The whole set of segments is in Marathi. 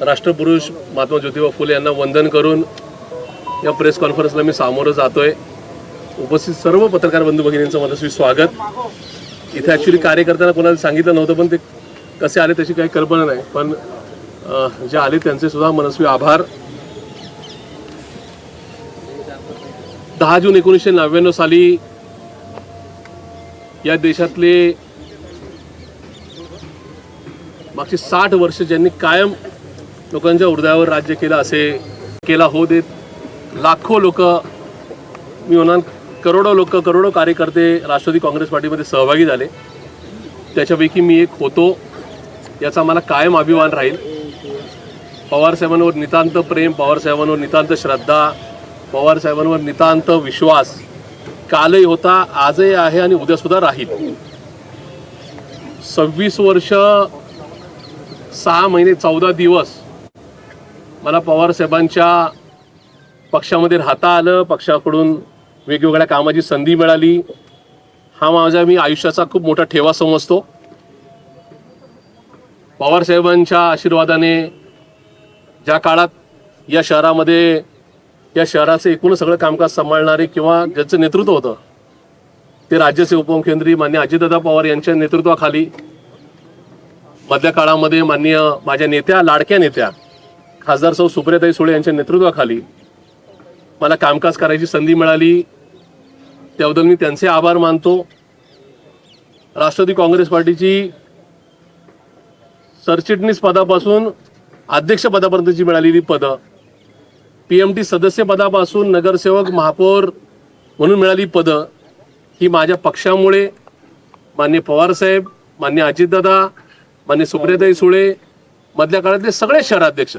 राष्ट्रपुरुष महात्मा ज्योतिबा फुले यांना वंदन करून या प्रेस कॉन्फरन्सला मी सामोरं जातोय। उपस्थित सर्व पत्रकार बंधू भगिनींचं मनस्वी स्वागत। इथे ॲक्च्युली कार्यकर्त्यांना कोणाला सांगितलं नव्हतं, पण ते कसे आले त्याची काही कल्पना नाही, पण जे आले त्यांचे सुद्धा मनस्वी आभार। 10 जून 1999 साली या देशातले मागची 60 वर्ष ज्यांनी कायम लोकांच्या हृदयावर राज्य केलं असे केला हो देत लाखो लोक, मी म्हणाल करोडो लोक, करोडो कार्यकर्ते राष्ट्रवादी काँग्रेस पार्टीमध्ये सहभागी झाले। त्याच्यापैकी मी एक होतो, याचा मला कायम अभिमान राहील। पवारसाहेबांवर नितांत प्रेम, पवारसाहेबांवर नितांत श्रद्धा, पवारसाहेबांवर नितांत विश्वास कालही होता, आजही आहे आणि उद्यासुद्धा राहील। 26 वर्ष 6 महिने 14 दिवस मला पवारसाहेबांच्या पक्षामध्ये राहता आलं, पक्षाकडून वेगवेगळ्या कामाची संधी मिळाली। हा माझ्या मी आयुष्याचा खूप मोठा ठेवा समजतो। पवारसाहेबांच्या आशीर्वादाने ज्या काळात या शहरामध्ये या शहराचं एकूण सगळं कामकाज सांभाळणारे किंवा ज्याचं नेतृत्व होतं ते राज्याचे उपमुख्यमंत्री माननीय अजितदादा पवार यांच्या नेतृत्वाखाली, मधल्या काळामध्ये माननीय माझ्या नेत्या, लाडक्या नेत्या खासदार सौ सुप्रियाताई सुळे यांच्या नेतृत्वाखाली मला कामकाज करायची संधी मिळाली। त्याबद्दल मी त्यांचे आभार मानतो। राष्ट्रवादी काँग्रेस पार्टीची सरचिटणीस पदापासून अध्यक्ष पदापर्यंतची मिळालेली पदं, PMT सदस्य पदापासून नगरसेवक, महापौर म्हणून मिळाली पदं ही माझ्या पक्षामुळे, माननीय पवारसाहेब, माननीय अजितदादा, माननीय सुप्रियाताई सुळे, मधल्या काळातले सगळे शहराध्यक्ष,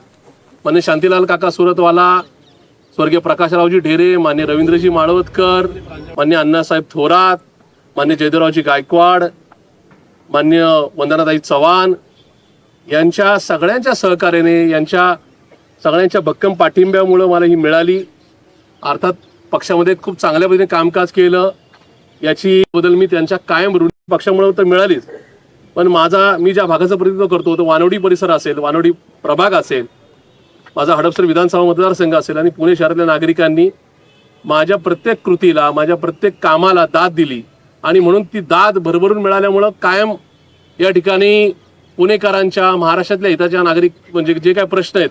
माननीय शांतीलाल काका सुरतवाला, स्वर्गीय प्रकाशरावजी ढेरे, माननीय रवींद्रजी माळवतकर, माननीय अण्णासाहेब थोरात, माननीय जयदेवरावजी गायकवाड, माननीय वंदनाताई चव्हाण यांच्या सगळ्यांच्या सहकार्याने, यांच्या सगळ्यांच्या भक्कम पाठिंब्यामुळं मला ही मिळाली। अर्थात पक्षामध्ये खूप चांगल्या पद्धतीने कामकाज केलं, याची बदल मी त्यांच्या कायम ऋणी। पक्षामुळे तर मिळालीच, पण मी ज्या भागाचं प्रतिनिधित्व करतो तो वानवडी परिसर असेल, वानवडी प्रभाग असेल, माझा हडपसर विधानसभा मतदारसंघ असेल आणि पुणे शहरातल्या नागरिकांनी माझ्या प्रत्येक कृतीला, माझ्या प्रत्येक कामाला दाद दिली आणि म्हणून ती दाद भरभरून मिळाल्यामुळं कायम या ठिकाणी पुणेकरांच्या, महाराष्ट्रातल्या हिताच्या नागरिक म्हणजे जे काय प्रश्न आहेत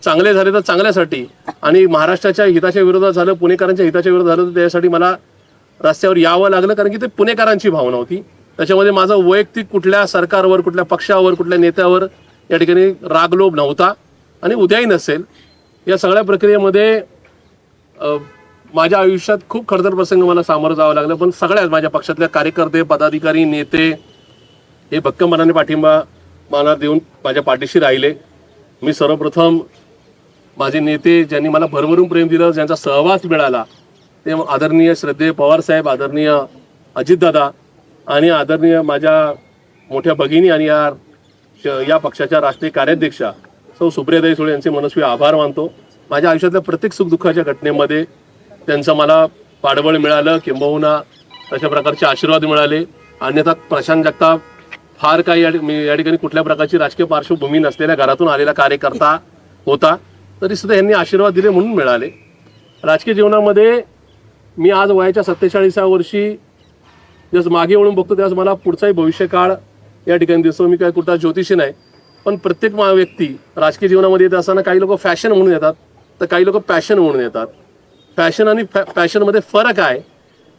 चांगले झाले तर चांगल्यासाठी, आणि महाराष्ट्राच्या हिताच्या विरोधात झालं, पुणेकरांच्या हिताच्या विरोधात झालं तर त्यासाठी मला रस्त्यावर यावं लागलं, कारण की ते पुणेकरांची भावना होती। त्याच्यामध्ये माझा वैयक्तिक कुठल्या सरकारवर, कुठल्या पक्षावर, कुठल्या नेत्यावर या ठिकाणी रागलोभ नव्हता आणि उद्याही नसेल। या सगळ्या प्रक्रियेमध्ये माझ्या आयुष्यात खूप खडतर प्रसंग मला सामोरं जावं लागलं, पण सगळ्याच माझ्या पक्षातल्या कार्यकर्ते, पदाधिकारी, नेते हे भक्कमपणाने पाठिंबा मला देऊन माझ्या पाठीशी राहिले। मी सर्वप्रथम माझे नेते ज्यांनी मला भरभरून प्रेम दिलं, ज्यांचा सहवास मिळाला, ते आदरणीय श्रद्धेय पवारसाहेब, आदरणीय अजितदादा आणि आदरणीय माझ्या मोठ्या भगिनी आणि या पक्षाच्या राष्ट्रीय कार्याध्यक्षा सौ सुप्रियाताई सुळे यांचे मनस्वी आभार मानतो। माझ्या आयुष्यातल्या प्रत्येक सुखदुःखाच्या घटनेमध्ये त्यांचं मला पाठबळ मिळालं, किंबहुना तशा प्रकारचे आशीर्वाद मिळाले। अन्यथा प्रशांत जगताप फार काही या ठिकाणी कुठल्या प्रकारची राजकीय पार्श्वभूमी नसलेल्या घरातून आलेला कार्यकर्ता होता, तरी सुद्धा यांनी आशीर्वाद दिले म्हणून मिळाले। राजकीय जीवनामध्ये मी आज वयाच्या 47व्या वर्षी जसं मागे वळून बघतो त्यावेळेस मला पुढचाही भविष्यकाळ या ठिकाणी दिसतो। मी काय कुठला ज्योतिषी नाही, पण प्रत्येक व्यक्ती राजकीय जीवनामध्ये येत असताना काही लोक फॅशन म्हणून येतात, तर काही लोक पॅशन म्हणून येतात। फॅशन आणि पॅशनमध्ये फरक आहे।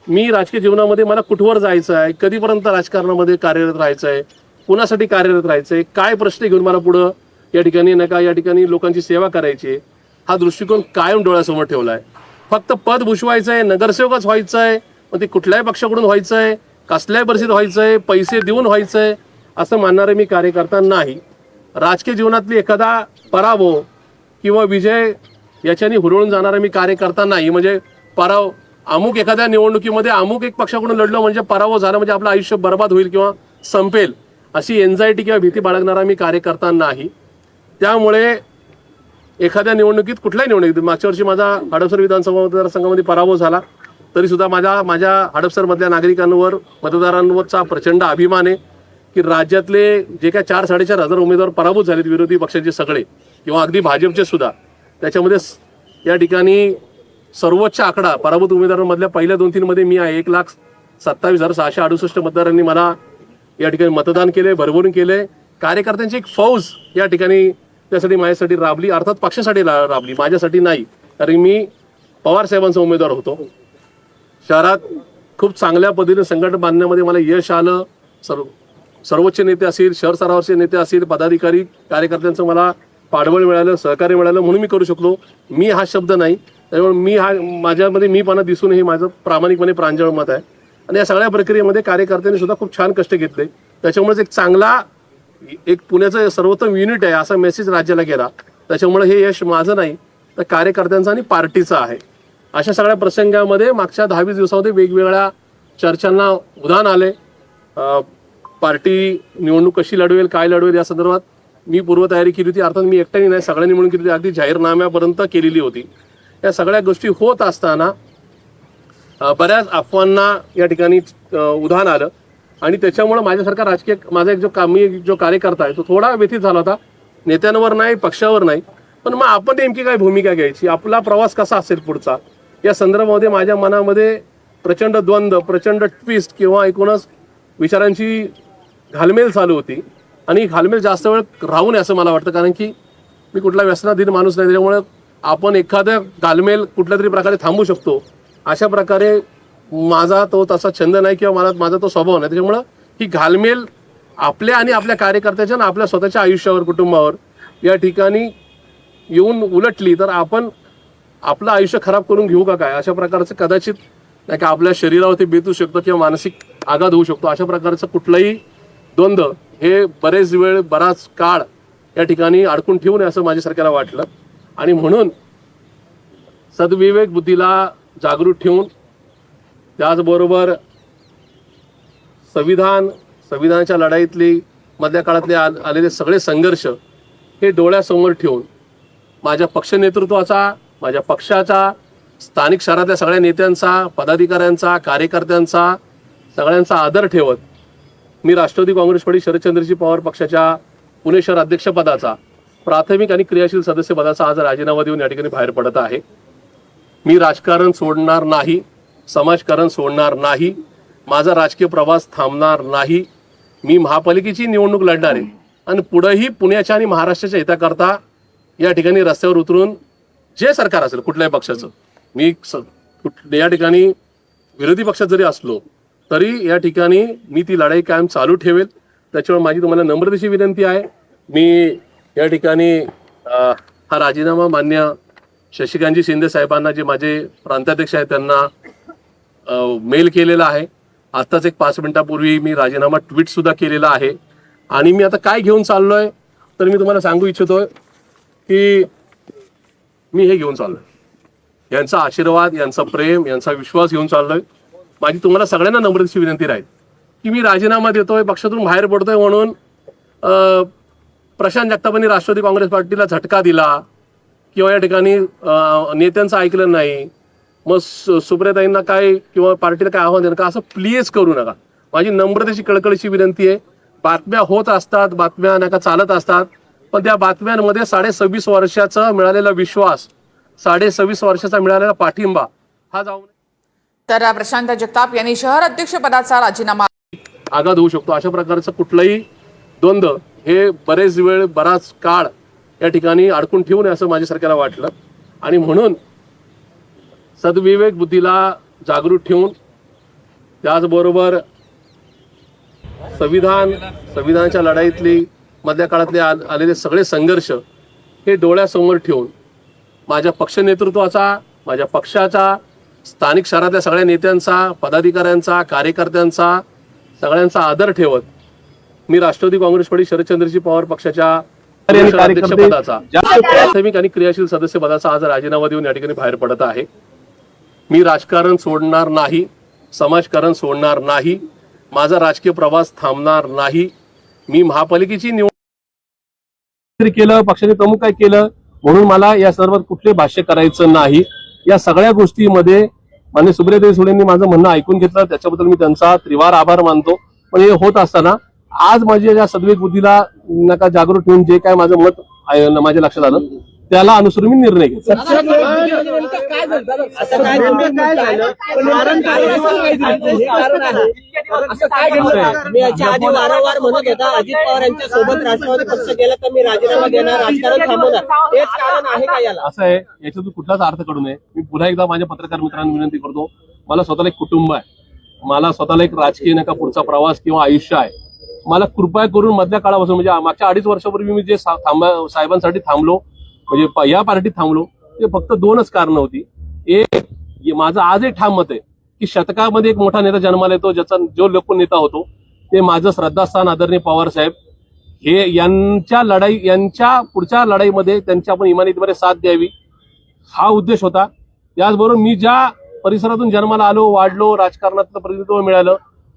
मी राजकीय जीवनामध्ये मला कुठवर जायचं आहे, कधीपर्यंत राजकारणामध्ये कार्यरत राहायचं आहे, कुणासाठी कार्यरत राहायचं आहे, काय प्रश्न घेऊन मला पुढं या ठिकाणी लोकांची सेवा करायची, हा दृष्टिकोन कायम डोळ्यासमोर ठेवला आहे। फक्त पद भूषवायचं आहे, नगरसेवकच व्हायचं आहे, मग ते कुठल्याही पक्षाकडून व्हायचं आहे, कसल्याही परिस्थितीत व्हायचं आहे, पैसे देऊन व्हायचं आहे असं मानणारे मी कार्यकर्ता नाही। राजकीय जीवनातली एखादा पराभव किंवा विजय याच्याने हुरळून जाणारा मी कार्यकर्ता नाही। म्हणजे अमुक एखाद्या निवडणुकीमध्ये अमुक एक पक्षाकडून लढलो म्हणजे पराभव झाला म्हणजे आपलं आयुष्य बर्बाद होईल किंवा संपेल अशी एन्झायटी किंवा भीती बाळगणारा मी कार्यकर्ता नाही। त्यामुळे एखाद्या निवडणुकीत, कुठल्याही निवडणुकीत, मागच्या वर्षी माझा हडपसर विधानसभा मतदारसंघामध्ये पराभव झाला, तरी सुद्धा माझ्या हडपसरमधल्या नागरिकांवर, मतदारांवरचा प्रचंड अभिमान आहे की राज्यातले जे काय 4-4.5 हजार उमेदवार पराभूत झालेत विरोधी पक्षाचे सगळे, किंवा अगदी भाजपचे सुद्धा त्याच्यामध्ये या ठिकाणी सर्वोच्च आकडा पराभूत उमेदवारांमधल्या पहिल्या 2-3 मध्ये मी आहे. 1,27,668 मतदारांनी मला या ठिकाणी मतदान केले, भरभरून केले. कार्यकर्त्यांची एक फौज या ठिकाणी त्यासाठी माझ्यासाठी राबली, अर्थात पक्षासाठी राबली, माझ्यासाठी नाही. कारण मी पवार साहेबांचा उमेदवार होतो. शहरात खूप चांगल्या पद्धतीने संघटन बांधण्यामध्ये मला यश आलं. सर्वोच्च नेते असतील, शहर स्तरावरचे नेते असतील, पदाधिकारी कार्यकर्त्यांचं मला पाठबळ मिळालं, सहकार्य मिळालं म्हणून मी करू शकलो. मी हा शब्द नाही, त्यामुळे माझ्यामध्ये मीपणा दिसून हे माझं प्रामाणिकपणे प्रांजळ मत आहे. आणि या सगळ्या प्रक्रियेमध्ये कार्यकर्त्यांनी सुद्धा खूप छान कष्ट घेतले. त्याच्यामुळेच एक चांगला पुण्याचं सर्वोत्तम युनिट आहे असा मेसेज राज्याला गेला. त्याच्यामुळे हे यश माझं नाही तर कार्यकर्त्यांचं आणि पार्टीचं आहे. अशा सगळ्या प्रसंगामध्ये मागच्या 10-20 दिवसामध्ये वेगवेगळ्या चर्चांना उधाण आले. पार्टी निवडणूक कशी लढवेल, काय लढवेल या संदर्भात मी पूर्वतयारी केली होती. अर्थात मी एकट्याने नाही, सगळ्यांनी मिळून केली होती. अगदी जाहीरनाम्यापर्यंत केलेली होती. या सगळ्या गोष्टी होत असताना बऱ्याच अफवांना या ठिकाणी उधाण आलं आणि त्याच्यामुळे माझ्यासारखा माझा जो कार्यकर्ता आहे तो थोडा व्यथित झाला होता. नेत्यांवर नाही, पक्षावर नाही, पण मग आपण नेमकी काय भूमिका घ्यायची, आपला प्रवास कसा असेल पुढचा, या संदर्भामध्ये माझ्या मनामध्ये प्रचंड द्वंद्व, प्रचंड ट्विस्ट किंवा एकूणच विचारांची घालमेल चालू होती. आणि घालमेल जास्त वेळ राहू नये असं मला वाटतं, कारण की मी कुठला व्यसनाधीन माणूस नाही. त्याच्यामुळे आपण एखाद्या घालमेल कुठल्या तरी प्रकारे थांबू शकतो. अशा प्रकारे माझा तो तसा छंद नाही किंवा माझा तो स्वभाव नाही. त्याच्यामुळं ही घालमेल आपल्या आणि आपल्या कार्यकर्त्याच्या आणि आपल्या स्वतःच्या आयुष्यावर, कुटुंबावर या ठिकाणी येऊन उलटली तर आपण आपलं आयुष्य खराब करून घेऊ का काय, अशा प्रकारचं कदाचित नाही का आपल्या शरीरावरती बेतू शकतो किंवा मानसिक आघात होऊ शकतो. अशा प्रकारचं कुठलंही द्वंद्व हे बराच काळ या ठिकाणी अडकून ठेवू नये असं माझ्यासारख्याला वाटलं. आणि म्हणून सद्विवेक बुद्धीला जागृत ठेवून त्याचबरोबर संविधानाच्या लढाईतली मधल्या काळातले आलेले सगळे संघर्ष हे डोळ्यासमोर ठेवून माझ्या पक्ष नेतृत्वाचा, माझ्या पक्षाचा, स्थानिक शहरातल्या सगळ्या नेत्यांचा, पदाधिकाऱ्यांचा, कार्यकर्त्यांचा सगळ्यांचा आदर ठेवत मी राष्ट्रवादी काँग्रेस पार्टी शरदचंद्रजी पवार पक्षाच्या पुणे शहर अध्यक्षपदाचा, प्राथमिक आणि क्रियाशील सदस्य पदाचा आज राजीनामा देऊन या ठिकाणी बाहेर पडत आहे. मी राजकारण सोडणार नाही, समाजकारण सोडणार नाही, माझा राजकीय प्रवास थांबणार नाही. मी महापालिकेची निवडणूक लढणार आहे आणि पुढेही पुण्याच्या आणि महाराष्ट्राच्या हिताकरता या ठिकाणी रस्त्यावर उतरून जे सरकार असेल कुठल्याही पक्षाचं, मी या ठिकाणी विरोधी पक्षात जरी असलो तरी या ठिकाणी मी ती लढाई कायम चालू ठेवेल. त्याच्यामुळे माझी तुम्हाला नम्रतेची विनंती आहे, मी या ठिकाणी हा राजीनामा मान्य शशिकांतजी शिंदे साहेबांना, जे माझे प्रांताध्यक्ष आहेत, त्यांना मेल केलेला आहे. आत्ताच एक 5 मिनिटापूर्वी मी राजीनामा ट्विट सुद्धा केलेला आहे. आणि मी आता काय घेऊन चाललोय तर मी तुम्हाला सांगू इच्छितोय की मी हे घेऊन चाललोय, यांचा आशीर्वाद, यांचा प्रेम, यांचा विश्वास घेऊन चाललोय. माझी तुम्हाला सगळ्यांना नम्रतेची विनंती राहील की मी राजीनामा देतोय, पक्षातून बाहेर पडतोय म्हणून प्रशांत जगतापांनी राष्ट्रवादी काँग्रेस पार्टीला झटका दिला किंवा या ठिकाणी नेत्यांचं ऐकलं नाही, मग सुप्रियाताईंना काय किंवा पार्टीला काय आव्हान देणं का, असं प्लीज करू नका. माझी नम्रतेची कळकळीची विनंती आहे. बातम्या होत असतात, बातम्या नका चालत असतात, पण त्या बातम्यांमध्ये 26.5 वर्षाचा मिळालेला विश्वास, 26.5 वर्षाचा मिळालेला पाठिंबा हा जाऊन तर प्रशांत जगताप यांनी शहर अध्यक्ष पदाचा राजीनामा आघात होऊ शकतो. अशा प्रकारचं कुठलंही द्वंद्व हे बराच काळ या ठिकाणी अडकून ठेवू नये असं माझ्यासारख्याला वाटलं. आणि म्हणून सद्विवेक बुद्धीला जागृत ठेवून त्याचबरोबर संविधानाच्या लढाईतली मधल्या काळातले आलेले सगळे संघर्ष हे डोळ्यासमोर ठेवून माझ्या पक्ष नेतृत्वाचा, माझ्या पक्षाचा, स्थानिक शहरातल्या सगळ्या नेत्यांचा, पदाधिकाऱ्यांचा, कार्यकर्त्यांचा सगळ्यांचा आदर ठेवत मी राष्ट्रवादी काँग्रेस पार्टी शरदचंद्रजी पवार पक्षाच्या अध्यक्षपदाचा, प्राथमिक आणि क्रियाशील सदस्य पदाचा आज राजीनामा देऊन या ठिकाणी बाहेर पडत आहे. मी राजकारण सोडणार नाही, समाजकारण सोडणार नाही, माझा राजकीय प्रवास थांबणार नाही. मी महापालिकेची निवडणूक केलं, पक्षाचे प्रमुख काय केलं म्हणून मला या सर्वात कुठले भाष्य करायचं नाही. या सगळ्या गोष्टीमध्ये माननीय सुप्रियाताई सुळेंनी माझं म्हणणं ऐकून घेतलं, त्याच्याबद्दल मी त्यांचा त्रिवार आभार मानतो. पण हे होत असताना आज माझ्या या सद्विवेक बुद्धीला नका जागृत ठेवून जे काय माझं मत माझ्या लक्षात आलं, त्याला अनुसरून मी निर्णय घेतला. याच्या आधी वारंवार म्हणत होता अजित पवार यांच्या सोबत राष्ट्रवादी पक्ष गेला तर मी राजीनामा देणार, राजकारण थांबवणार. तेच कारण आहे का याला? असं आहे, याच्यातून कुठलाच अर्थ काढू नये. मी पुन्हा एकदा माझ्या पत्रकार मित्रांना विनंती करतो, मला स्वतःला एक कुटुंब आहे, मला स्वतःला एक राजकीय नका पुढचा प्रवास किंवा आयुष्य आहे. मला कृपया करून मधल्या काळापासून म्हणजे मागच्या 2.5 वर्षापूर्वी मी जे साहेबांसाठी थांबलो, म्हणजे या पार्टीत थांबलो, ते फक्त 2च कारणं होती. एक, माझं आजही ठाम मत आहे की शतकामध्ये एक मोठा नेता जन्माला येतो ज्याचा जो लोकनेता होतो ते माझं श्रद्धास्थान आदरणीय पवार साहेब हे यांच्या पुढच्या लढाईमध्ये त्यांच्या आपण इमानीतीमध्ये साथ द्यावी हा उद्देश होता. त्याचबरोबर मी ज्या परिसरातून जन्माला आलो, वाढलो, राजकारणातलं प्रतिनिधित्व मिळालं,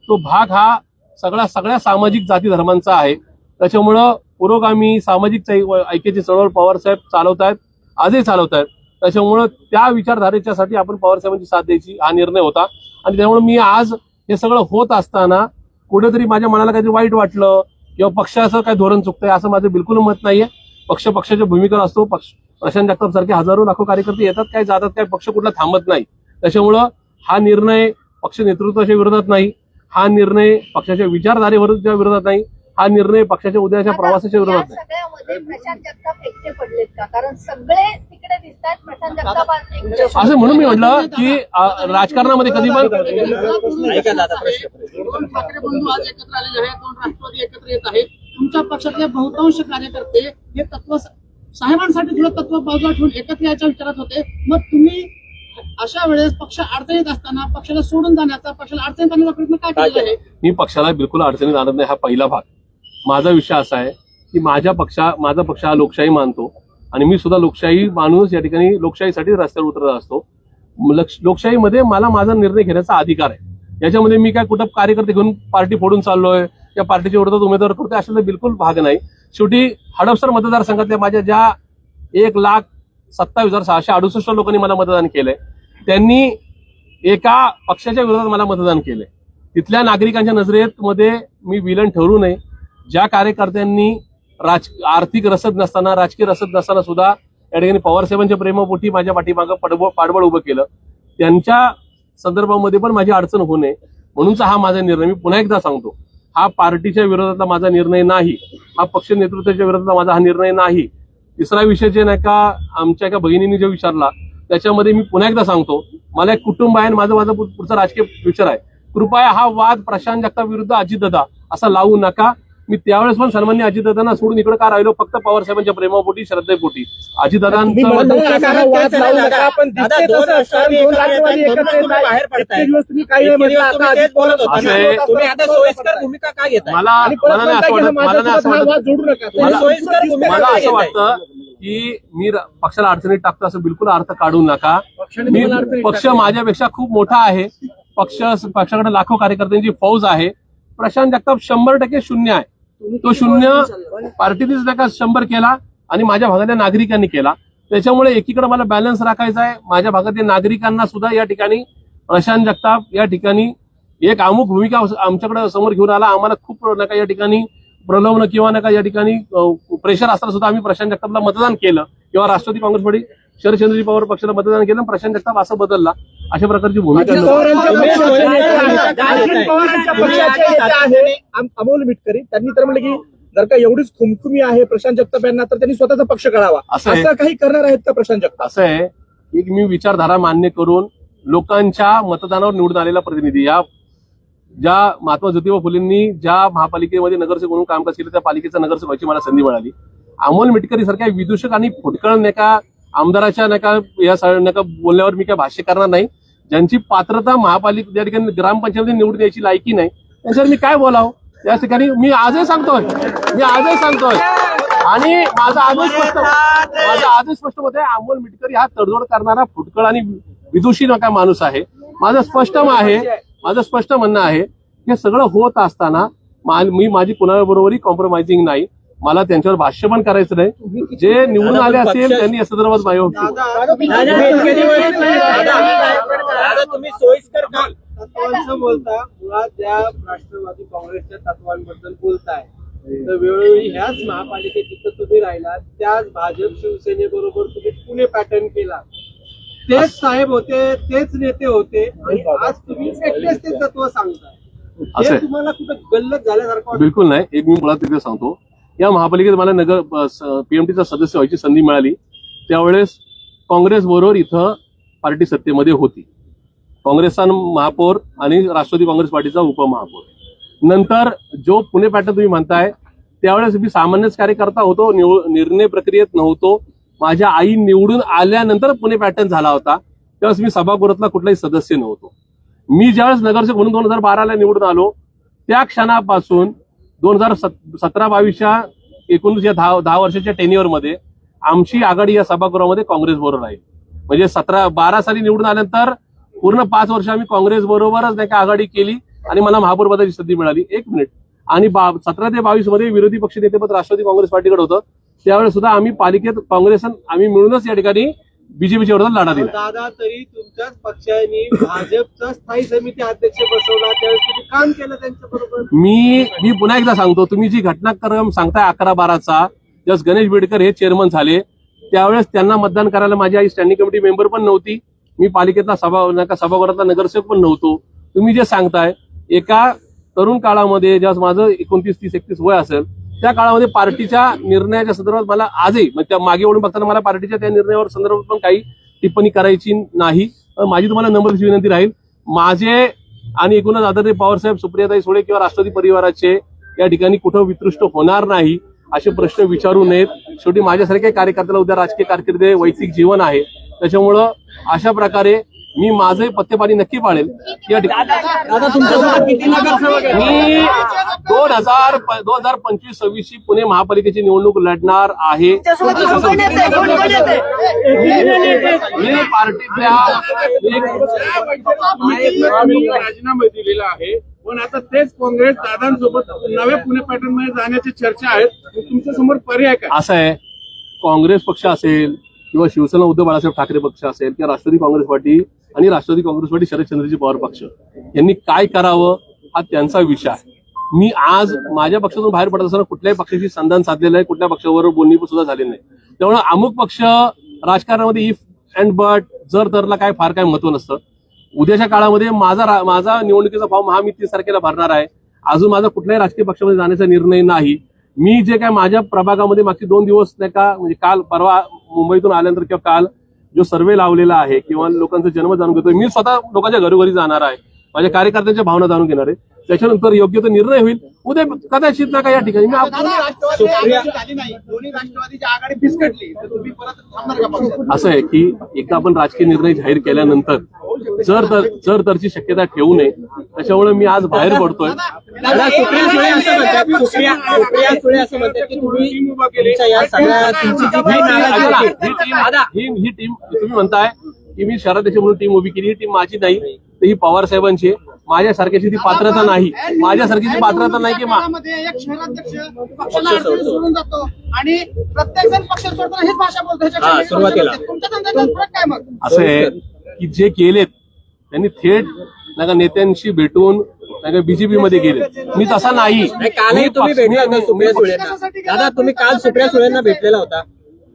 तो भाग हा सगळ्या सामाजिक जाती धर्मांचा आहे. त्याच्यामुळं पुरोगामी सामाजिक ऐक्याची चळवळ पवारसाहेब चालवतायत, आजही चालवतायत. त्याच्यामुळं त्या विचारधारेच्यासाठी आपण पवारसाहेबांची साथ द्यायची हा निर्णय होता. आणि त्यामुळे मी आज हे सगळं होत असताना कुठेतरी माझ्या मनाला काहीतरी वाईट वाटलं किंवा पक्षाचं काही धोरण चुकतंय असं माझं बिलकुल मत नाहीये. पक्षाच्या भूमिकेवर असतो. प्रशांत जगताप सारखे हजारो लाखो कार्यकर्ते येतात काय जातात काय, पक्ष कुठला थांबत नाही. त्याच्यामुळं हा निर्णय पक्ष नेतृत्वाच्या विरोधात नाही, हा निर्णय पक्षाच्या विचारधारेच्या विरोधात नाही, हा निर्णय पक्षाच्या उद्याच्या प्रवासाच्या विरोधात नाही. सगळ्यामध्ये प्रशांत जगताप एकटे पडलेत का? कारण सगळे तिकडे दिसतात, प्रशांत जगताप असं म्हणून मी म्हटलं की राजकारणामध्ये कधी पण ऐका दादा, प्रश्न. 2 ठाकरे बंधू आज एकत्र आलेले आहेत, 2 राष्ट्रवादी एकत्र येत आहेत. तुमच्या पक्षातले बहुतांश कार्यकर्ते हे तत्व साहेबांसाठी थोडं तत्व बाजूला ठेवून एकत्र यायच्या विचारात होते. मग तुम्ही अशा वेळेस पक्ष अडचणीत असताना पक्षाला सोडून जाण्याचा, पक्षाला अडचणीत आणण्याचा प्रयत्न काय केलेला आहे? मी पक्षाला बिलकुल अडचणीत आणत नाही. हा पहिला भाग. माझा विषय असा आहे की माझा पक्ष हा लोकशाही मानतो आणि मी सुद्धा लोकशाही माणूस या ठिकाणी लोकशाहीसाठी रस्त्यावर उतरत असतो. लोकशाहीमध्ये मला माझा निर्णय घेण्याचा अधिकार आहे. याच्यामध्ये मी काय कुठं कार्यकर्ते घेऊन पार्टी फोडून चाललोय या पार्टीच्या विरोधात उमेदवार करतोय अशाला बिलकुल भाग नाही. शेवटी हडपसर मतदारसंघातल्या माझ्या ज्या 1,27,668 लोकांनी मला मतदान केलंय, त्यांनी एका पक्षाच्या विरोधात मला मतदान केलंय. तिथल्या नागरिकांच्या नजरेमध्ये मी विलन ठरू नये. ज्या कार्यकर्त्यांनी आर्थिक रसद नसताना, राजकीय रसद नसताना सुद्धा या ठिकाणी पवारसाहेबांच्या प्रेमापोटी माझ्या पाठीमागं पाठबळ उभं केलं, त्यांच्या संदर्भामध्ये पण माझी अडचण होऊ नये म्हणूनचा हा माझा निर्णय. मी पुन्हा एकदा सांगतो, हा पार्टीच्या विरोधातला माझा निर्णय नाही, हा पक्ष नेतृत्वाच्या विरोधातला माझा हा निर्णय नाही. तिसरा विषय जे नाही का आमच्या एका भगिनींनी जो विचारला त्याच्यामध्ये मी पुन्हा एकदा सांगतो, मला एक कुटुंब आहे आणि माझा पुढचा राजकीय फ्युचर आहे. कृपया हा वाद प्रशांत जगताप विरुद्ध अजितदादा असा लावू नका. मी त्यावेळेस पण सन्माननीय अजितदादांना सोडून इकडे का राहिलो? फक्त पवारसाहेबांच्या प्रेमापोटी, श्रद्धेपोटी. अजितदादांचं मला असं वाटतं की मी पक्षाला अडचणीत टाकतो असं बिलकुल अर्थ काढू नका. मी पक्ष माझ्यापेक्षा खूप मोठा आहे. पक्षाकडे लाखो कार्यकर्त्यांची फौज आहे. प्रशांत जगताप 100% शून्य आहे. तो शून्य पार्टीनेच नका 100 केला आणि माझ्या भागातल्या नागरिकांनी केला. त्याच्यामुळे एकीकडे मला बॅलन्स राखायचा आहे. माझ्या भागातल्या नागरिकांना सुद्धा या ठिकाणी प्रशांत जगताप या ठिकाणी एक अमुक भूमिका आमच्याकडे समोर घेऊन आला. आम्हाला खूप नका या ठिकाणी प्रलोभन किंवा नका या ठिकाणी प्रेशर असताना सुद्धा आम्ही प्रशांत जगतापला मतदान केलं किंवा राष्ट्रवादी काँग्रेस पार्टी शरदचंद्रजी पवार पक्षाला मतदान केलं, प्रशांत जगताप असं बदलला. अशा प्रकारची भूमिका अमोल मिटकरी त्यांनी तर म्हणलं की जर का एवढीच खुमखुमी आहे प्रशांत जगताप यांना तर त्यांनी स्वतःचा पक्ष काढावा, असं काही करणार आहेत का प्रशांत जगताप? असं आहे की मी विचारधारा मान्य करून लोकांच्या मतदानावर निवडून आलेला प्रतिनिधी, या ज्या महात्मा ज्योतिबा फुलेंनी ज्या महापालिकेमध्ये नगरसेवक म्हणून कामकाज केलं त्या पालिकेचा नगरसेवक व्हायची मला संधी मिळाली. अमोल मिटकरी सारख्या विदूषक आणि फुटकळ नका आमदाराच्या नका बोलण्यावर मी काय भाष्य करणार नाही. ज्यांची पात्रता महापालिका या ठिकाणी ग्रामपंचायतीमध्ये निवडून यायची लायकी नाही त्याच्यावर मी काय बोलावं? या ठिकाणी मी आजही सांगतोय आणि माझा आजही स्पष्ट मत आहे, अमोल मिटकरी हा तडजोड करणारा फुटकळ आणि विदुषी नका माणूस आहे. माझं स्पष्ट म्हणणं आहे हे सगळं होत असताना मी माझी कुणाबरोबरही कॉम्प्रोमाइजिंग नाही. मला त्यांच्यावर भाष्य पण करायचं नाही. जे निवडून आले असेल त्यांनी या संदर्भात तुम्ही सोयीस्कर तत्वांचं बोलता, मुळात ज्या राष्ट्रवादी काँग्रेसच्या तत्वांबद्दल बोलताय तर वेळोवेळी ह्याच महापालिकेत जिथं तुम्ही राहिला त्याच भाजप शिवसेनेबरोबर तुम्ही पुणे पॅटर्न केला. तेच साहेब होते, तेच नेते होते आणि आज तुम्ही एकटेच ते तत्व सांगताय. असं हे आहे. तुम्हाला कुठं गल्लत झाल्यासारखं वाटतं? बिलकुल नाही. एक मी मुळात तिथे सांगतो, या महापालिकेत मला नगर पीएमटीचा सदस्य व्हायची संधी मिळाली त्यावेळेस काँग्रेस बरोबर इथं पार्टी सत्तेमध्ये होती. काँग्रेसचा महापौर आणि राष्ट्रवादी काँग्रेस पार्टीचा उपमहापौर. नंतर जो पुणे पॅटर्न तुम्ही म्हणताय त्यावेळेस मी सामान्यच कार्यकर्ता होतो, निर्णय प्रक्रियेत नव्हतो. माझ्या आई निवडून आल्यानंतर पुणे पॅटर्न झाला होता, त्यावेळेस मी सभागृहातला कुठलाही सदस्य नव्हतो. मी ज्यावेळेस नगरसेवक म्हणून 2012ला निवडून आलो त्या क्षणापासून 2017-22च्या 19 या 10 वर्षाच्या टेन्युअरमध्ये आमची आघाडी या सभागृहामध्ये काँग्रेस बरोबर राहील. म्हणजे 12 साली निवडून आल्यानंतर पूर्ण 5 वर्ष आम्ही काँग्रेस बरोबरच नाही का आघाडी केली आणि मला महापौर पदाची संधी मिळाली. 1 मिनिट. आणि 17 ते 22 मध्ये विरोधी पक्ष नेतेपद राष्ट्रवादी काँग्रेस पार्टीकडे होतं. त्यावेळेस सुद्धा आम्ही पालिकेत काँग्रेस आम्ही मिळूनच या ठिकाणी बीजेपीच्या विरोधात लढा दिला. दादा, तरी तुमच्याच पक्षाने भाजपचा स्थायी समिती अध्यक्ष बसवला, त्यावेळेस तुम्ही काम केलं त्यांच्या बरोबर. मी पुन्हा एकदा सांगतो, तुम्ही जी घटनाक्रम सांगताय 11-12चा, ज्यावेळेस गणेश बेडकर हे चेअरमन झाले त्यावेळेस त्यांना मतदान करायला माझी आई स्टँडिंग कमिटी मेंबर पण नव्हती. मी पालिकेतला सभागृहातला नगरसेवक पण नव्हतो. तुम्ही जे सांगताय एका तरुण काळामध्ये ज्यावेळेस माझं 29, 30, 31 वय असेल त्या काळामध्ये पार्टीच्या निर्णयाच्या संदर्भात मला आजही त्या मागे वळून बघताना मला पार्टीच्या त्या निर्णयावर संदर्भात पण काही टिप्पणी करायची नाही. माझी तुम्हाला नम्र विनंती राहील, माझे आणि एकूणच आदरणीय पवारसाहेब, सुप्रियाताई सुळे किंवा राष्ट्रवादी परिवाराचे या ठिकाणी कुठं वितृष्ट होणार नाही असे प्रश्न विचारू नयेत. शेवटी माझ्यासारख्या कार्यकर्त्याला उद्या राजकीय कारकिर्दी वैयक्तिक जीवन आहे, त्याच्यामुळं अशा प्रकारे मी माझे पत्तेपाणी नक्की पाळेल. या ठिकाणी मी 2025-26 पुणे महापालिकेची निवडणूक लढणार आहे. मी पार्टीतल्या राजीनामा दिलेला आहे, पण आता तेच काँग्रेस दादांसोबत नव्या पुणे पॅटर्न मध्ये जाण्याची चर्चा आहे. तुमच्या समोर पर्याय काय? असं आहे, काँग्रेस पक्ष असेल किंवा शिवसेना उद्धव बाळासाहेब ठाकरे पक्ष असेल किंवा राष्ट्रवादी काँग्रेस पार्टी आणि राष्ट्रवादी काँग्रेस पार्टी शरदचंद्रजी पवार पक्ष यांनी काय करावं हा त्यांचा विषय आहे. मी आज माझ्या पक्षातून बाहेर पडत असताना कुठल्याही पक्षाशी संधान साधलेलं आहे, कुठल्या पक्षाबरोबर बोलणी सुद्धा झालेली नाही. त्यामुळे अमुक पक्ष राजकारणामध्ये इफ अँड बट जर तरला काय फार काय महत्व नसतं. उद्याच्या काळामध्ये माझा निवडणुकीचा फॉर्म हा मी 30 तारखेला भरणार आहे. अजून माझा कुठल्याही राजकीय पक्षामध्ये जाण्याचा निर्णय नाही. मी जे काय माझ्या प्रभागामध्ये मागचे 2 दिवस नाही का, म्हणजे काल परवा मुंबईतून आल्यानंतर किंवा काल जो सर्व्हे लावलेला आहे किंवा लोकांचा जन्म जाणून घेतोय, मी स्वतः लोकांच्या घरोघरी जाणार आहे, माझ्या कार्यकर्त्यांच्या भावना जाणून घेणार आहे. त्याच्यानंतर योग्य तो निर्णय होईल. उद्या कदाचित ना का या ठिकाणी मी असं आहे की एकदा आपण राजकीय निर्णय जाहीर केल्यानंतर जर तरची शक्यता ठेवू नये. त्याच्यामुळे मी आज बाहेर पडतोय. दादा, सुप्रिया सुळे असं म्हणतात, सुप्रिया सुळे असं म्हणतात की तुम्ही तुमच्या या सगळ्या तुमची जी काही नाराजी आहे, ही टीम तुम्ही म्हणताय की मी शहराध्यक्ष म्हणून टीम उभी केली, ही टीम माझी नाही, तर ही पवार साहेबांची. माझ्यासारख्याची ती पात्रता नाही, माझ्यासारखीची पात्रता नाही की एक शहराध्यक्ष पक्षाला अडचणी सोडून जातो आणि प्रत्येक जण पक्ष सोडताना हीच भाषा बोलतो. सुरुवातीला तुमच्या धंद्यात फरक काय मग? असं आहे की जे केलेत त्यांनी थेट नाही का नेत्यांशी भेटून नाही का बीजेपी मध्ये गेले. मी तसा नाही. कालही तुम्ही भेटला होता सुप्रिया सुळेंना. दादा, तुम्ही काल सुप्रिया सुळेंना भेटलेला होता.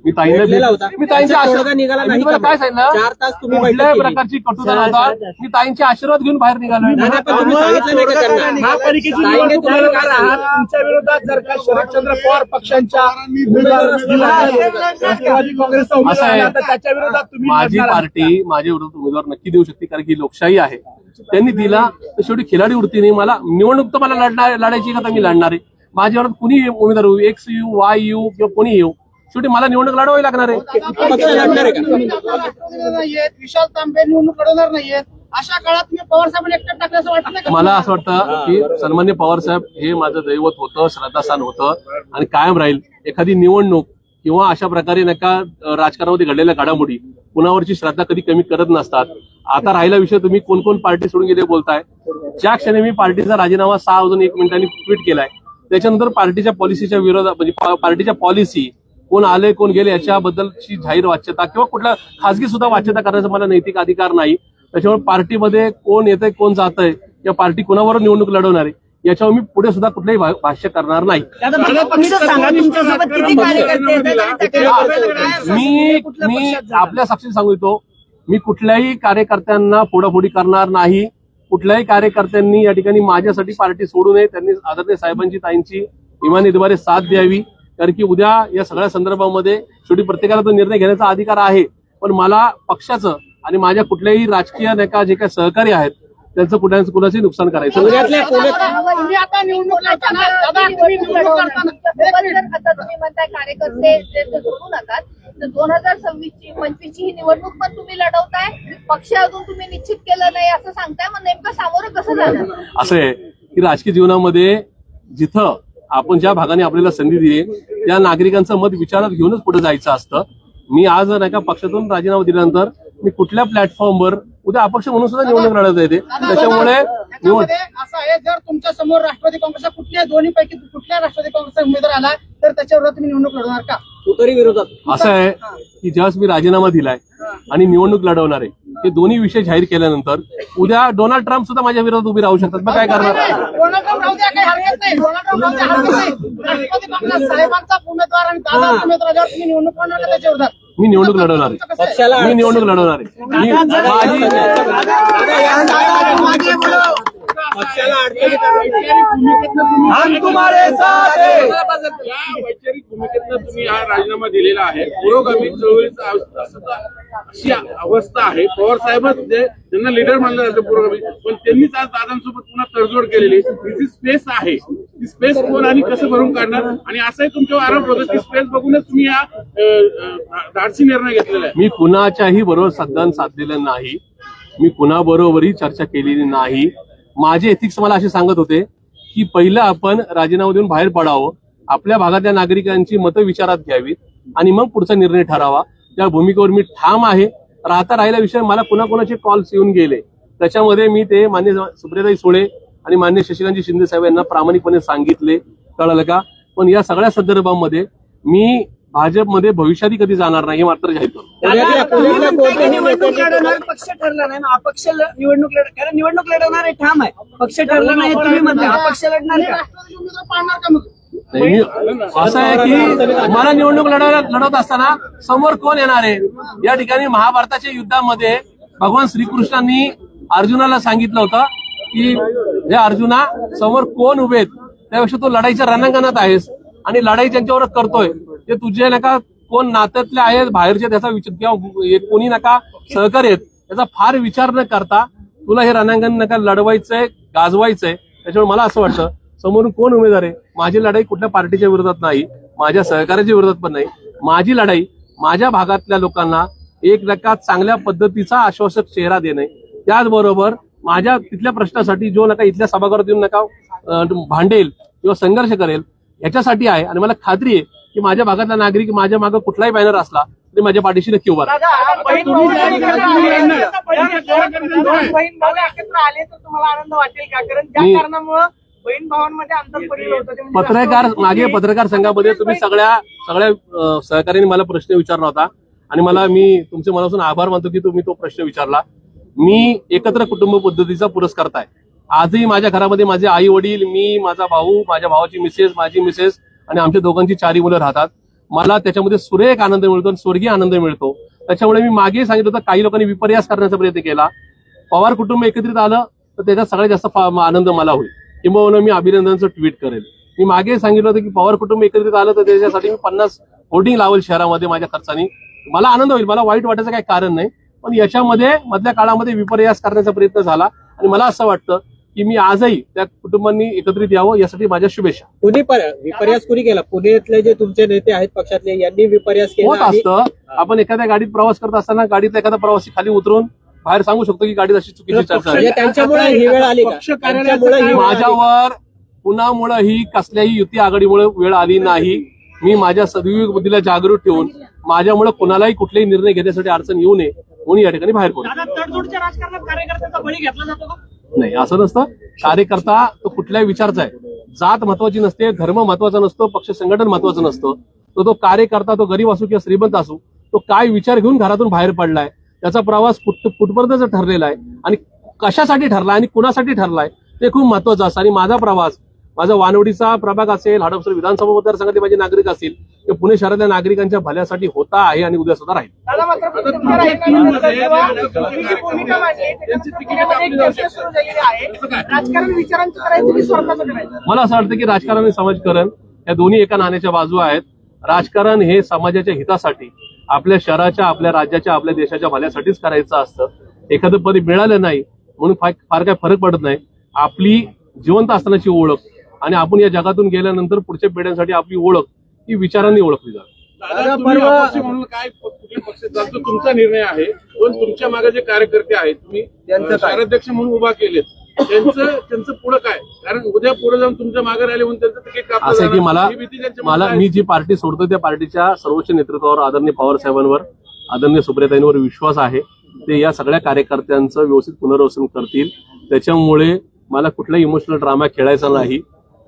मी ताईंना होता. मी ताईंच्या तोडगा निघाला नाही. काय सांगितलं, 4 तास तुम्ही कुठल्याही प्रकारची कटुता नव्हता. मी ताईंचे आशीर्वाद घेऊन बाहेर निघालोय. दादा, पण तुम्ही सांगितलं नाही का त्यांना? महापालिकेची ताईने निवडणूक तुम्हाला काय लढवणार आहात. सांगितलं? तुमच्या विरोधात जर का शरदचंद्र पवार पक्षांच्या उमेदवार असतील, राष्ट्रवादी काँग्रेसचा असं उमेदवार आहे, आला तर त्याच्या विरोधात तुम्ही माझी लढणार आहात. पार्टी माझ्या विरोधात उमेदवार नक्की देऊ शकते, कारण की लोकशाही आहे. त्यांनी दिला तर शेवटी खिलाडी वृत्तीने मला निवडणूक तर मला लढायची का, तर मी लढणार आहे. माझ्या विरोधात कुणी उमेदवार येऊ, एक्स येऊ, वाय येऊ किंवा कोणी येऊ, शेवटी मला निवडणूक लढवावी लागणार आहे. पक्ष लढणार आहे का? नाहीयेत, विशाल तांबे निवडणूक लढवणार नाहीयेत. अशा काळात मी पवार साहेबांनी एकटं टाकलं असं वाटत नाही का? मला असं वाटतं की सन्मान्य पवार साहेब हे माझं दैवत होतं, श्रद्धास्थान होतं आणि कायम राहील. एखादी निवडणूक किंवा अशा प्रकारे नका राजकारणामध्ये घडलेल्या घडामोडी कुणावरची श्रद्धा कधी कमी करत नसतात. आता राहिला विषय, तुम्ही कोण कोण पार्टी सोडून गेले बोलताय. ज्या क्षणी मी पार्टीचा राजीनामा 6 वाजून 1 मिनिटांनी ट्विट केलाय, त्याच्यानंतर पार्टीच्या पॉलिसीच्या विरोधात म्हणजे पार्टीच्या पॉलिसी कोण आले कोण गेले याच्याबद्दलची जाहीर वाच्यता किंवा कुठल्या खासगी सुद्धा वाच्यता करण्याचा मला नैतिक अधिकार नाही. त्याच्यामुळे पार्टीमध्ये कोण येतंय कोण जातंय किंवा पार्टी कोणावर निवडणूक लढवणार आहे याच्यावर मी पुढे सुद्धा कुठलंही भाष्य करणार नाही. मी आपल्या साक्षीने सांगू इच्छितो, मी कुठल्याही कार्यकर्त्यांना फोडाफोडी करणार नाही. कुठल्याही कार्यकर्त्यांनी या ठिकाणी माझ्यासाठी पार्टी सोडू नये. त्यांनी आदरणीय साहेबांची ताईंची इमानीद्वारे साथ द्यावी, कारण की उद्या या सगळ्या संदर्भामध्ये शेवटी प्रत्येकाला तो निर्णय घेण्याचा अधिकार आहे. पण मला पक्षाचं आणि माझ्या कुठल्याही राजकीय नाही का जे काही सहकारी आहेत त्यांचं कुणाचंही नुकसान करायचं नाही. तुम्ही आता निवडणूक लढताना दादा, तुम्ही निवडणूक लढताना आता तुम्ही म्हणताय कार्यकर्ते जे ते सोडू नका, तर 2026ची 25ची ही निवडणूक पण तुम्ही लढवताय, पक्ष अजून तुम्ही निश्चित केलं नाही असं सांगताय. मग नेमकं सामोरं कसं जाणार? असं आहे की राजकीय जीवनामध्ये जिथं आपण ज्या भागाने आपल्याला संधी दिली त्या नागरिकांचं मत विचारात घेऊनच पुढे जायचं असतं. मी आज नाही का पक्षातून राजीनामा दिल्यानंतर मी कुठल्या प्लॅटफॉर्मवर उद्या अपक्ष म्हणून सुद्धा निवडणूक लढत येते. त्याच्यामुळे त्याच्यामध्ये असं आहे, जर तुमच्या समोर राष्ट्रवादी काँग्रेसचा कुठल्या दोन्हीपैकी कुठल्या राष्ट्रवादी काँग्रेसचा उमेदवार आला तर त्याच्यावर तुम्ही निवडणूक लढवणार का? तुतारी विरोधात असं आहे की ज्यावेळेस मी राजीनामा दिलाय आणि निवडणूक लढवणार आहे, हे दोन्ही विषय जाहीर केल्यानंतर उद्या डोनाल्ड ट्रम्प सुद्धा माझ्या विरोधात उभी राहू शकतात. मग काय करणार? डोनाल्ड ट्रम्प राहू द्या, काही हरकत नाही. डोनाल्ड ट्रम्प राहू द्या, हरकत नाही. राष्ट्रवादी काँग्रेस साहेबांचा उमेदवार आणि दादांचा उमेदवार ज्यावर तुम्ही निवडणूक लढवणार का त्याच्या विरोधात? मी निवडणूक लढवणार आहे. मी निवडणूक लढवणार आहे. वैचारिक भूमिकेतनं तुम्ही हा राजीनामा दिलेला आहे. पुरोगामी चळवळीचा अशी अवस्था आहे. पवार साहेब त्यांना लीडर मानलं जातं पुरोगामी, पण त्यांनीच आज दादांसोबत पुन्हा तडजोड केलेली. जी स्पेस आहे ती स्पेस कोण आणि कसं भरून काढणार? आणि असाही तुमच्यावर आरोप होतो की स्पेस बघूनच तुम्ही हा धाडसी निर्णय घेतलेला आहे. मी कुणाच्याही बरोबर संधान साधलेलं नाही. मी कुणाबरोबरही चर्चा केलेली नाही. माझे एथिक्स मला असे सांगत होते की पहिलं आपण राजीनामा देऊन बाहेर पडावं, आपल्या भागातल्या नागरिकांची मतं विचारात घ्यावीत आणि मग पुढचा निर्णय ठरावा. त्या भूमिकेवर मी ठाम आहे. राहता राहिला विषय मला कुणाकुणाचे कॉल्स येऊन गेले, त्याच्यामध्ये मी ते मान्य सुप्रियाताई सुळे आणि मान्य शशिकांत शिंदे साहेब यांना प्रामाणिकपणे सांगितले, कळलं का? पण या सगळ्या संदर्भामध्ये मी भाजपमध्ये भविष्यात कधी जाणार नाही हे मात्र जाहीर करतो. निवडणूक लढवणार पक्ष ठरला नाही ना, अपक्ष निवडणूक कारण निवडणूक लढवणार आहे ठाम आहे. पक्ष ठरला नाही तुम्ही म्हणता, अपक्ष लढणार का? राष्ट्रवादी उमेदवार पाळणार का मग? नाही, असं आहे की मला निवडणूक लढवत असताना समोर कोण येणार आहे? या ठिकाणी महाभारताच्या युद्धामध्ये भगवान श्रीकृष्णांनी अर्जुनाला सांगितलं होतं की हे अर्जुना, समोर कोण उभेत त्यापेक्षा तू लढाईच्या रणांगणात आहेस आणि लढाई त्यांच्यावर करतोय. ते तुझे नका कोण नात्यातले आहेत बाहेरचे त्याचा विचार किंवा कोणी नका सहकारी आहेत त्याचा फार विचार न करता तुला हे रणांगण नका लढवायचंय, गाजवायचंय. त्याच्यामुळे मला असं वाटतं समोरून कोण उमेदवार आहे, माझी लढाई कुठल्या पार्टीच्या विरोधात नाही, माझ्या सहकार्याच्या विरोधात पण नाही. माझी लढाई माझ्या भागातल्या लोकांना एक नका चांगल्या पद्धतीचा आश्वासक चेहरा देणे, त्याचबरोबर माझ्या तिथल्या प्रश्नासाठी जो नका इथल्या सभागृहात येऊन नका भांडेल किंवा संघर्ष करेल याच्यासाठी आहे. आणि मला खात्री आहे की माझ्या भागातला नागरिक माझ्या मागे कुठलाही बॅनर असला तरी माझ्या पाठीशी नक्की उभा राहील. बहीण भाऊ एकत्र आले तर तुम्हाला आनंद वाटेल का? कारण ज्या कारणामुळे बहीण भावांमध्ये अंतर पडलेलं होतं ते म्हणजे पत्रकार मागे पत्रकार संघामध्ये तुम्ही सगळ्या सहकार्याने मला प्रश्न विचारला होता आणि मी तुमचे मनापासून आभार मानतो की तुम्ही तो प्रश्न विचारला. मी एकत्र कुटुंब पद्धतीचा पुरस्कर्ता आहे. आजही माझ्या घरामध्ये माझे आई वडील, मी, माझा भाऊ, माझ्या भावाची मिसेस, माझी मिसेस आणि आमच्या दोघांची 4 मुलं राहतात. मला त्याच्यामध्ये सुरेख आनंद मिळतो आणि स्वर्गीय आनंद मिळतो. त्याच्यामुळे मी मागे सांगितलं होतं काही लोकांनी विपर्यास करण्याचा प्रयत्न केला. पवार कुटुंब एकत्रित आलं तर त्याच्यात सगळ्यात जास्त आनंद मला होईल, किंवा मी अभिनंदनचं ट्विट करेल. मी मागे सांगितलं होतं की पवार कुटुंब एकत्रित आलं तर त्याच्यासाठी मी 50 होर्डिंग लावेल शहरामध्ये माझ्या खर्चाने. मला आनंद होईल, मला वाईट वाटायचं काही कारण नाही. पण याच्यामध्ये मधल्या काळामध्ये विपर्यास करण्याचा प्रयत्न झाला आणि मला असं वाटतं की मी आजही त्या कुटुंबांनी एकत्रित यावं यासाठी माझ्या शुभेच्छा. कुणी विपर्यास कुणी केला? पुण्यातले जे तुमचे नेते आहेत पक्षातले यांनी विपर्यास होत केला. असतं. आपण एखाद्या गाडीत प्रवास करत असताना गाडीत एखादा प्रवासी खाली उतरून बाहेर सांगू शकतो की गाडीत अशी चुकीची चर्चा झाली. त्यांच्यामुळे ही वेळ आली का? त्यांच्यामुळे ही माझ्यावर कुणामुळे ही कसल्याही युती आघाडीमुळे वेळ आली नाही. मी माझ्या सद्विवेक बुद्धीला जागृत ठेवून माझ्यामुळे कुणालाही कुठलेही निर्णय घेण्यासाठी अडचण येऊ नये म्हणून या ठिकाणी बाहेर पडतो. तडजोडच्या राजकारणात कार्यकर्त्याचा बळी घेतला जातो का? नाही, असं नसतं. कार्यकर्ता तो कुठल्याही विचारचा आहे. जात महत्वाची नसते, धर्म महत्वाचा नसतो, पक्ष संघटन महत्वाचं नसतं. तो कार्यकर्ता, तो गरीब असो किंवा श्रीमंत असो, तो काय विचार घेऊन घरातून बाहेर पडलाय, त्याचा प्रवास कुठपर्यंत ठरलेला आहे आणि कशासाठी ठरलाय आणि कुणासाठी ठरलाय ते खूप महत्वाचं असतं. आणि माझा प्रवास, माझा वानवडीचा प्रभाग असेल, हडपसर विधानसभा मतदारसंघातले माझे नागरिक असतील, ते पुणे शहरातल्या नागरिकांच्या भल्यासाठी होता आहे आणि उद्या सुद्धा राहील. दादा, मात्र आता तुमच्या तुमच्या राजीनाम्यानंतर टीममध्ये जेव्हा जे तुम्ही जी भूमिका मांडली, त्यांची त्याच्यात तिकीट पुण्यामध्ये एक चर्चा सुरू झालेली आहे. राजकारण विचारांचं करायचं की स्वतःचं करायचं? मला असं वाटतं की राजकारण आणि समाजकारण या दोन्ही एका नाण्याच्या बाजू आहेत. राजकारण हे समाजाच्या हितासाठी, आपल्या शहराच्या, आपल्या राज्याच्या, आपल्या देशाच्या भल्यासाठीच करायचं असतं. एखादं पद मिळालं नाही म्हणून फार काय फरक पडत नाही. आपली जिवंत असतानाची ओळख आणि आपण या जगातून गेल्यानंतर पुढच्या पिढ्यांसाठी आपली ओळख ही विचारांनी ओळखली जाते. दादा, तुम्ही अपक्ष म्हणून काय कुठल्या पक्षात जाल तो तुमचा निर्णय आहे, पण तुमच्या मागे जे कार्यकर्ते आहेत, तुम्ही शहराध्यक्ष म्हणून उभा केलेत, त्यांचं पुढं काय? कारण उद्या पुढे जाऊन तुमच्या मागे राहिले म्हणून त्यांचं तिकीट कापलं असं आहे की जाणार. ही भीती त्यांच्या मनात आहे. मी जी पार्टी सोडतो त्या पार्टीच्या सर्वोच्च नेतृत्वावर आदरणीय पवार साहेबांवर, आदरणीय सुप्रियाताईंवर विश्वास आहे. ते या सगळ्या कार्यकर्त्यांचं व्यवस्थित पुनर्वसन करतील. त्याच्यामुळे मला कुठलाही इमोशनल ड्रामा खेळायचा नाही.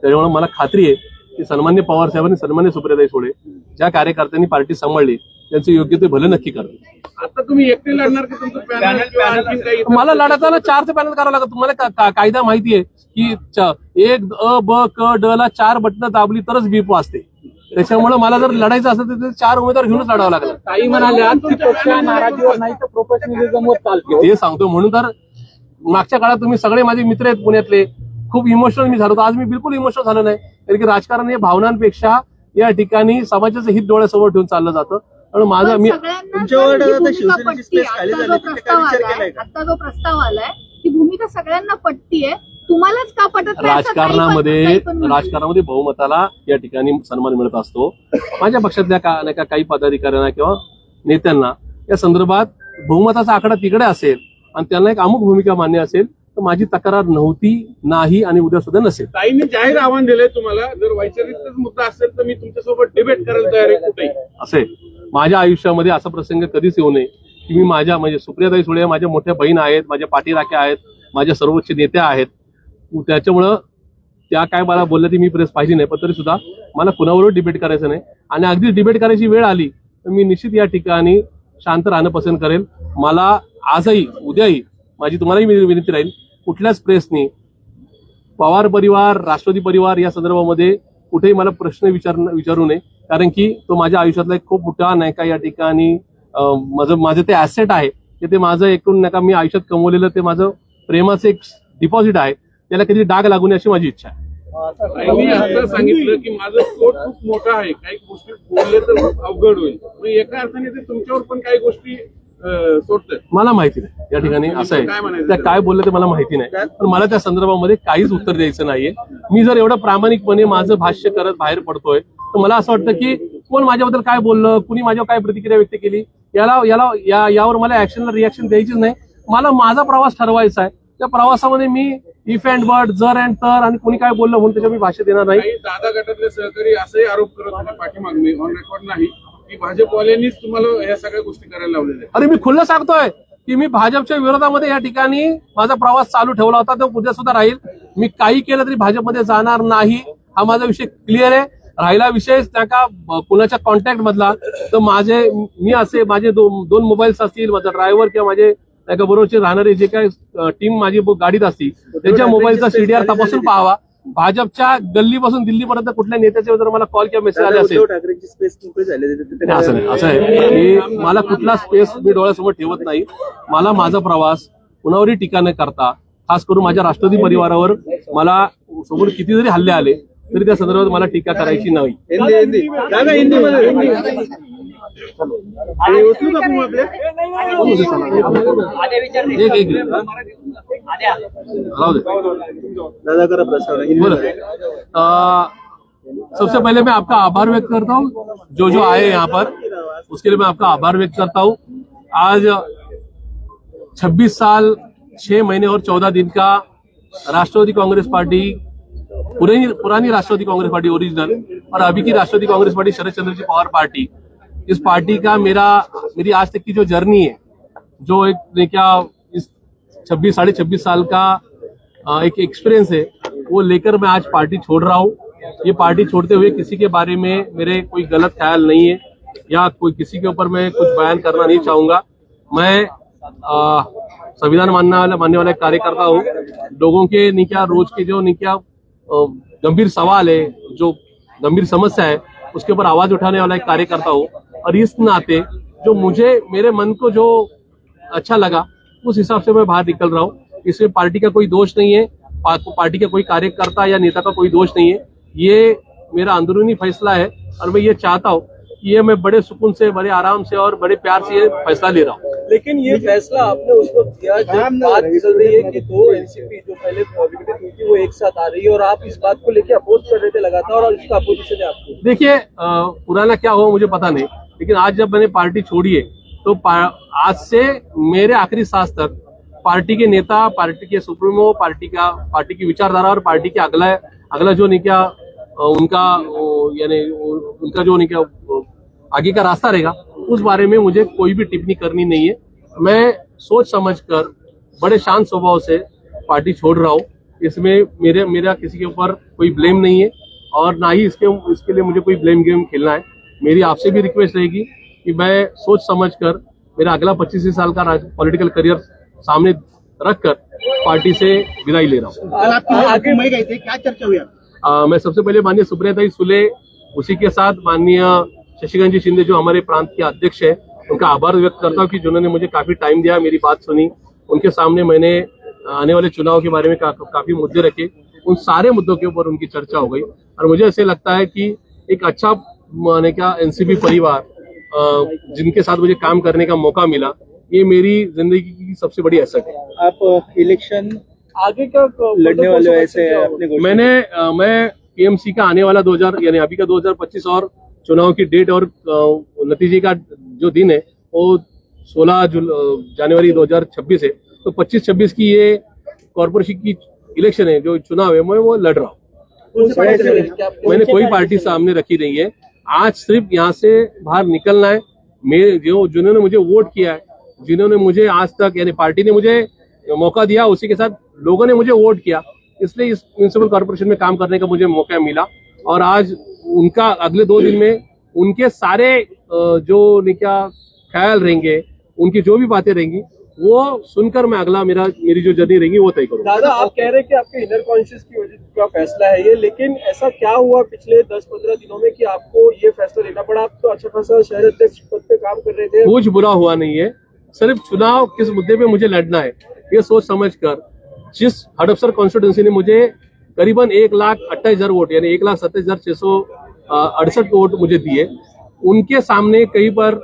त्याच्यामुळे मला खात्री आहे की सन्मान्य पवार साहेबांनी, सन्मान्य सुप्रियाताई सुळे ज्या कार्यकर्त्यांनी पार्टी सांभाळली त्यांचं योग्य ते भलं नक्की करतील. आता तुम्ही एकटे लढणार की तुमचं पॅनल किंवा आणखीन काही इतर- मला लढताना 4 ते पॅनल करावं लागतं. तुम्हाला कायदा माहिती आहे की 1 अ ब क ड ला 4 बटणं दाबली तरच बीप वाजते. त्याच्यामुळे मला जर लढायचं असेल तर ते 4 उमेदवार घेऊनच लढावं लागलं. ताई म्हणाल्या की पक्ष नाराजीवर नाही तर प्रोफेशनलिझमवर चालते. ते सांगतो म्हणून तर मागच्या काळात तुम्ही सगळे माझे मित्र आहेत पुण्यातले, खूप इमोशनल मी झालो होतो. आज मी बिलकुल इमोशनल झालो नाही. कारण की राजकारण हे भावनांपेक्षा या ठिकाणी समाजाचं हित डोळ्यासमोर ठेवून चाललं जातं. आणि माझा पण मी सगळ्यांना तुमच्यावर जर ही आता भूमिका शिवसेनेची पटते, स्पेस खाली आता झाली, जो तिथे काय प्रस्ताव विचार आलाय, केलाय का? आता जो प्रस्ताव आलाय, ती भूमिका सगळ्यांना पटतीये, तुम्हालाच का पटत नाही? असं काही राजकारणामध्ये पण म्हणतील. राजकारणामध्ये बहुमताला या ठिकाणी सन्मान मिळत असतो. माझ्या पक्षातल्या नाही का काही पदाधिकाऱ्यांना किंवा नेत्यांना या संदर्भात बहुमताचा आकडा तिकडे असेल आणि त्यांना एक अमुक भूमिका मान्य असेल तर माझी तक्रार नव्हती, नाही आणि उद्या सुद्धा नसेल. ताईंनी जाहीर आव्हान दिलंय तुम्हाला, जर वैचारिकच मुद्दा असेल तर मी तुमच्यासोबत डिबेट करायला तयार आहे कुठेही. असे माझ्या आयुष्यामध्ये असा प्रसंग कधीच येऊ नये की मी माझ्या म्हणजे सुप्रियाताई सुळे माझ्या मोठ्या बहीण आहेत, माझ्या पाठीराख्या आहेत, माझ्या सर्वोच्च नेत्या आहेत. त्याच्यामुळं त्या काय मला बोलल्या ती मी प्रेस पाहिली नाही, पण तरी सुद्धा मला कुणाबरोबर डिबेट करायचं नाही. आणि अगदी डिबेट करायची वेळ आली तर मी निश्चित या ठिकाणी शांत राहणं पसंत करेल. मला आजही उद्याही माझी तुम्हालाही विनंती राहील, कुठल्याच प्रेसनी पवार परिवार, राष्ट्रवादी परिवार या संदर्भामध्ये कुठेही मला प्रश्न विचारू नये. कारण की तो माझ्या आयुष्यातला एक खूप मोठा नाही का या ठिकाणी माझं ते ऍसेट आहे, ते माझं एकूण नाही का मी आयुष्यात कमवलेलं ते माझं प्रेमाचं एक डिपॉझिट आहे. त्याला कधी डाग लागू नये अशी माझी इच्छा आहे. ताईंनी आता सांगितलं की माझं पोट खूप मोठं आहे, काही गोष्टी बोलले तर खूप अवघड होईल. मग एका अर्थाने ते तुमच्यावर पण काही गोष्टी सोडतात. मला माहिती नाही या ठिकाणी असं काय आहे, म्हणायचं त्या काय बोलले ते मला माहिती नाही. पण मला त्या संदर्भामध्ये काहीच उत्तर द्यायचं नाहीये. मी जर एवढं प्रामाणिकपणे माझं भाष्य करत बाहेर पडतोय तर मला असं वाटतं की कोण माझ्याबद्दल काय बोललं, कुणी माझ्यावर काय प्रतिक्रिया व्यक्त केली, यावर मला ऍक्शनला रिॲक्शन द्यायचीच नाही. मला माझा प्रवास ठरवायचा आहे. त्या प्रवासामध्ये मी इफ अँड बट, जर अँड तर आणि कोणी काय बोललं म्हणून त्याच्यावर मी भाष्य देणार नाही. काही दादा गटातले सहकारी असेही आरोप करत होते पाठीमागे, ऑन रेकॉर्ड नाही, की भाजपवाल्यांनीच तुम्हाला या सगळ्या गोष्टी करायला लावलेल्या आहेत. अरे मी खुल्लं सांगतोय की मी भाजपच्या विरोधामध्ये या ठिकाणी माझा प्रवास चालू ठेवला होता, तो उद्या सुद्धा राहील. मी काही केलं तरी भाजपमध्ये जाणार नाही, हा माझा विषय क्लिअर आहे. राहिला विषय त्या का कुणाच्या कॉन्टॅक्ट मधला, तर मी असे माझे दोन मोबाईल्स असतील, माझा ड्रायव्हर किंवा माझे त्या बरोबरचे राहणारे जे काय टीम माझी गाडीत असती त्यांच्या मोबाईलचा सीडीआर तपासून पाहावा. भाजपच्या गल्लीपासून दिल्लीपर्यंत कुठल्या नेत्याचे जर मला कॉल किंवा मेसेज आले असेल, ठाकरेंची स्पेस मोकळी झाली असं नाही, असं आहे की मला कुठला स्पेस मी डोळ्यासमोर ठेवत नाही. मला माझा प्रवास कुणावरही टीका न करता, खास करून माझ्या राष्ट्रवादी परिवारावर मला समोर किती जरी हल्ले आले तरी त्या संदर्भात मला टीका करायची नाही. दादा करा प्रस्ताव. सबसे पहले मैं आपका आभार व्यक्त करता हूँ जो आए यहाँ पर, उसके लिए मैं आपका आभार व्यक्त करता हूँ. आज 26 साल 6 महीने और 14 दिन का राष्ट्रवादी कांग्रेस पार्टी, पुरानी राष्ट्रवादी कांग्रेस पार्टी ओरिजिनल और अभी की राष्ट्रवादी कांग्रेस पार्टी शरद चंद्र जी पवार पार्टी, इस पार्टी का मेरी आज तक की जो जर्नी है, जो एक क्या इस 26 साल का एक एक्सपीरियंस है, वो लेकर मैं आज पार्टी छोड़ रहा हूँ. ये पार्टी छोड़ते हुए किसी के बारे में मेरे कोई गलत ख्याल नहीं है या कोई किसी के ऊपर मैं कुछ बयान करना नहीं चाहूंगा. मैं संविधान मानने वाला एक कार्यकर्ता हूँ। लोगों के निक्या रोज के जो निक्या गंभीर सवाल है, जो गंभीर समस्या है, उसके ऊपर आवाज उठाने वाला एक कार्यकर्ता हूँ। और इस नाते जो मुझे मेरे मन को जो अच्छा लगा उस हिसाब से मैं बाहर निकल रहा हूँ। इसमें पार्टी का कोई दोष नहीं है, पार्टी का कोई कार्यकर्ता या नेता का कोई दोष नहीं है। ये मेरा अंदरूनी फैसला है और मैं ये चाहता हूँ कि ये मैं बड़े सुकून से, बड़े आराम से और बड़े प्यार से ये फैसला ले रहा हूँ। लेकिन ये फैसला आपने उस वक्त किया जब बात चल रही है कि दो एनसीपी जो पहले विघटित हुई थी वो एक साथ आ रही है और आप इस बात को लेकर अपोज कर रहे थे लगातार और इसका अपोजिशन है आपको। देखिए, पुराना क्या हुआ मुझे पता नहीं, लेकिन आज जब मैंने पार्टी छोड़ी है तो आज से मेरे आखिरी सांस तक पार्टी के नेता, पार्टी के सुप्रीमो, पार्टी की विचारधारा और पार्टी के अगला जो नहीं क्या उनका यानी उनका जो नहीं क्या आगे का रास्ता रहेगा, उस बारे में मुझे कोई भी टिप्पणी करनी नहीं है। मैं सोच समझकर बड़े शांत स्वभाव से पार्टी छोड़ रहा हूँ। इसमें मेरा किसी के ऊपर कोई ब्लेम नहीं है और ना ही इसके लिए मुझे कोई ब्लेम गेम खेलना है। मेरी आपसे भी रिक्वेस्ट रहेगी कि मैं सोच समझकर मेरा अगला 25 साल का पॉलिटिकल करियर सामने रखकर पार्टी से विदाई ले रहा हूँ। आगे मुंबई गए थे, क्या चर्चा हुई? मैं सबसे पहले माननीय सुप्रियाताई सुले, उसी के साथ माननीय शशिकांत जी शिंदे जो हमारे प्रांत के अध्यक्ष है, उनका आभार व्यक्त करता हूँ कि जिन्होंने मुझे काफी टाइम दिया, मेरी बात सुनी। उनके सामने मैंने आने वाले चुनाव के बारे में काफी मुद्दे रखे। उन सारे मुद्दों के ऊपर उनकी चर्चा हो गई और मुझे ऐसे लगता है कि एक अच्छा माने का एनसीपी परिवार जिनके साथ मुझे काम करने का मौका मिला, ये मेरी जिंदगी की सबसे बड़ी असर है। आप इलेक्शन आगे का लड़ने वाले हो ऐसे अपने मैं पीएमसी का आने वाला 2000 यानी अभी का 2025 और चुनाव की डेट और नतीजे का जो दिन है वो 16 जनवरी 2026 है। तो 25-26 की ये कॉर्पोरेशन की इलेक्शन है, जो चुनाव है, मैं वो लड़ रहा हूँ। मैंने कोई पार्टी सामने रखी नहीं है। आज सिर्फ यहाँ से बाहर निकलना है। जिन्होंने मुझे वोट किया है, जिन्होंने मुझे आज तक यानी पार्टी ने मुझे मौका दिया, उसी के साथ लोगों ने मुझे वोट किया, इसलिए इस म्युनिसिपल कॉर्पोरेशन में काम करने का मुझे मौका मिला। और आज उनका अगले 2 दिन में उनके सारे जो क्या ख्याल रहेंगे, उनकी जो भी बातें रहेंगी, वो सुनकर मैं मेरी जो जर्नी रहेगी वो तय करूंगा। दादा, आप कह रहे हैं कि आपके इनर कॉन्शियस की वजह का फैसला है ये, लेकिन ऐसा क्या हुआ पिछले 10-15 दिनों में कि आपको ये फैसला लेना पड़ा? आप तो अच्छा खासा शहर अध्यक्ष पद पे काम कर रहे थे। कुछ बुरा हुआ नहीं है, सिर्फ चुनाव किस मुद्दे पे मुझे लड़ना है ये सोच समझकर जिस हडपसर कॉन्स्टिट्यूंसी ने मुझे करीबन 1,28,000 वोट यानी 1,27,668 वोट मुझे दिए, उनके सामने कहीं पर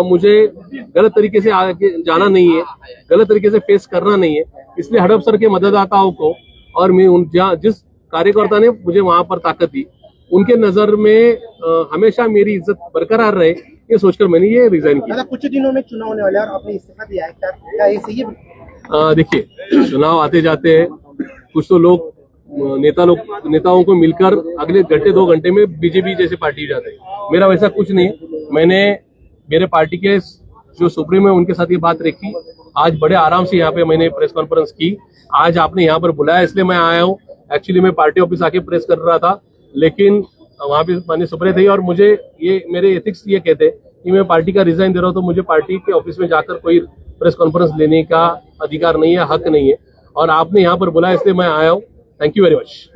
मुझे गलत तरीके से आगे जाना नहीं है, गलत तरीके से फेस करना नहीं है। इसलिए हडपसर के मतदाताओं को और जिस कार्यकर्ता ने मुझे वहां पर ताकत दी, उनके नजर में हमेशा मेरी इज्जत बरकरार रहे, ये सोचकर मैंने ये रिजाइन किया। कुछ दिनों में चुनाव होने वाले और आपने इस्तीफा दिया है, क्या ये सही है? देखिए, चुनाव आते जाते हैं, कुछ तो लोग नेताओं को मिलकर अगले 2 घंटे में बीजेपी जैसी पार्टी हो जाते हैं। मेरा वैसा कुछ नहीं है। मैंने मेरे पार्टी के जो सुप्रीम है उनके साथ ये बात रखी। आज बड़े आराम से यहाँ पे मैंने प्रेस कॉन्फ्रेंस की। आज आपने यहाँ पर बुलाया इसलिए मैं आया हूँ। एक्चुअली मैं पार्टी ऑफिस आके प्रेस कर रहा था, लेकिन वहाँ पे माननीय सुप्रिया थी और मुझे ये मेरे एथिक्स ये कहते कि मैं पार्टी का रिजाइन दे रहा हूँ, तो मुझे पार्टी के ऑफिस में जाकर कोई प्रेस कॉन्फ्रेंस लेने का अधिकार नहीं है, हक नहीं है। और आपने यहाँ पर बुलाया इसलिए मैं आया हूँ। Thank you very much.